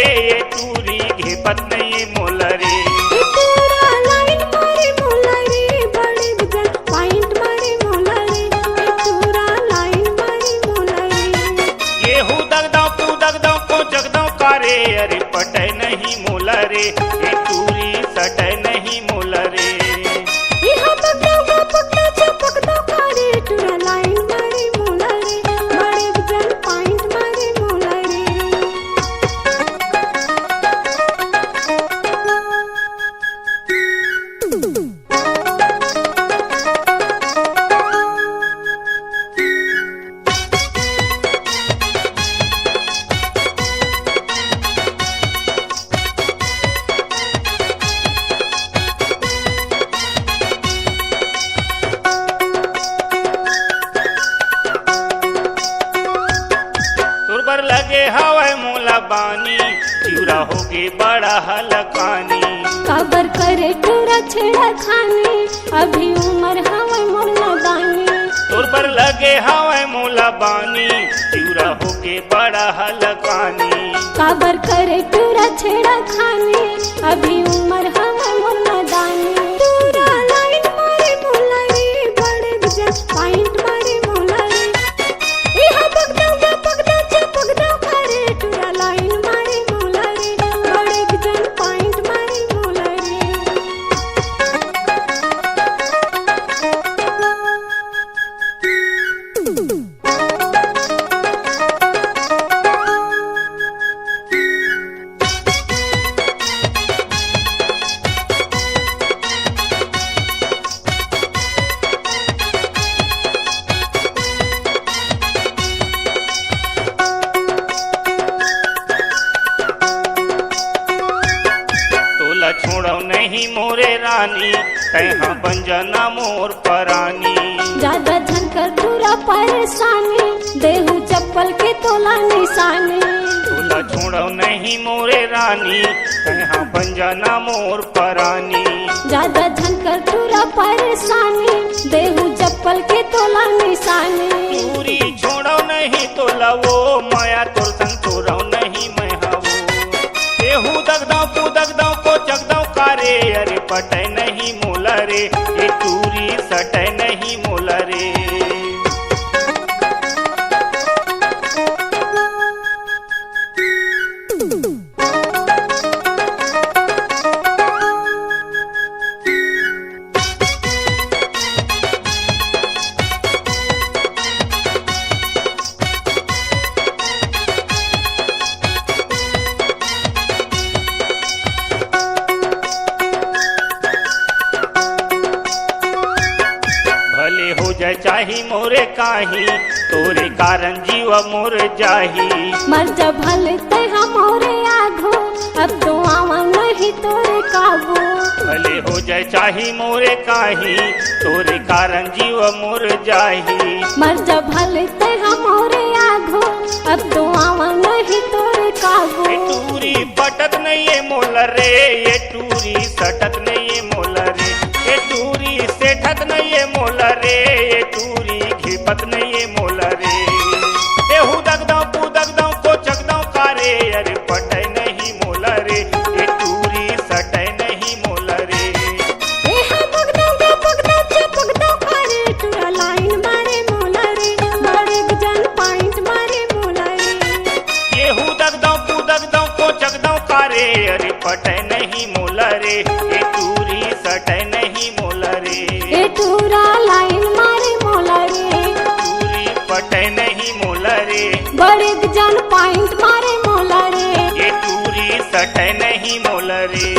ये टूरी घेपत नहीं मोल रे। टूरा लाइन मारे मोला रे, बड़े गजन पॉइंट मारे मोला रे, टूरा लाइन मारे मोला रे। ये हूँ दगदाव कू दगदाव को जगदाव कारे, अरे पटय नहीं मोल रे, ये टूरी सटय नहीं मोल रे। यहाँ पकड़ो पकड़ो चपकदो कारे, टूरा लाइन मारे मोला रे, बड़े गजन पॉइंट मारे मोला रे। तुरबर लगे हवाए मोला बानी, चिवरा होगे बड़ा हलकानी। काबर करे टूरा छेड़ा खाने, अभी उम्र हवा मोला बानी। तुरबर लगे हवाए मोला बानी, चिवरा होगे बड़ा हलकानी। काबर करे टूरा छेड़ा खाने, अभी उम्र हवा मोला दानी। टूरा लाइन मारे मोला रे, बड़े गजन पॉइंट मारे मोला रे। यहाँ पकड़ो चपकदो कारे, टूरा लाइन मारे मोला रे, बड़े गजन पॉइंट मारे मोला रे। तोला छोड़ो नहीं मोरे रानी, कहाँ बन जाना मोर परानी। ज्यादा झनकर टूरा परेशानी, देहू चप्पल के तोला निशानी। तोला छोड़ो नहीं मोरे रानी, कहाँ बन जाना मोर परानी। ज्यादा झनकर टूरा परेशानी, देहू चप्पल के तोला निशानी। टूरी छोड़ो नहीं तोला वो, माया तोर संग तोड़ो नहीं मैं हवो। देहू दगदाव को दगदाव को जगदाव कारे, अरे पटय नहीं मोल रे, ये टूरी सटय नहीं मोल रे। भले हो जाए चाही मोरे काही, तोरे कारण जीव मोर जाही। मर जा भले ते हमोरे आघो, अब तो आवा नहीं तोरे काबू। भले हो जाए चाही मोरे काही, तोरे कारण जीव मोर जाही। मर जा भले ते हमोरे आघो, अब तो आवा नहीं तोरे काबू। ये टूरी पटत नहीं है मोल रे, ये टूरी सटत नहीं है मोल रे। ये टूरी सेठत नहीं है मोल रे, ये टूरी घिपत नहीं है मोल रे। देहू दगदाव कू दगदाव को जगदाव कारे, अरे पटय नहीं मोल रे, ये टूरी सटय नहीं मोल रे। यहाँ पकड़ो चपकदो कारे, टूरा लाइन मारे मोला रे, बड़े गजन पॉइंट मारे मोला रे। ये हूँ दगदाव कू दगदाव को जगदाव कारे, अरे पटय नहीं मोल रे, ये टूरी सटय नहीं मोल रे। ए टूरा लाइन मारे मोला रे, टूरी पटय नहीं मोल रे, बड़े गजन पॉइंट मारे मोला रे। ये टूरी सटय नहीं मोल रे।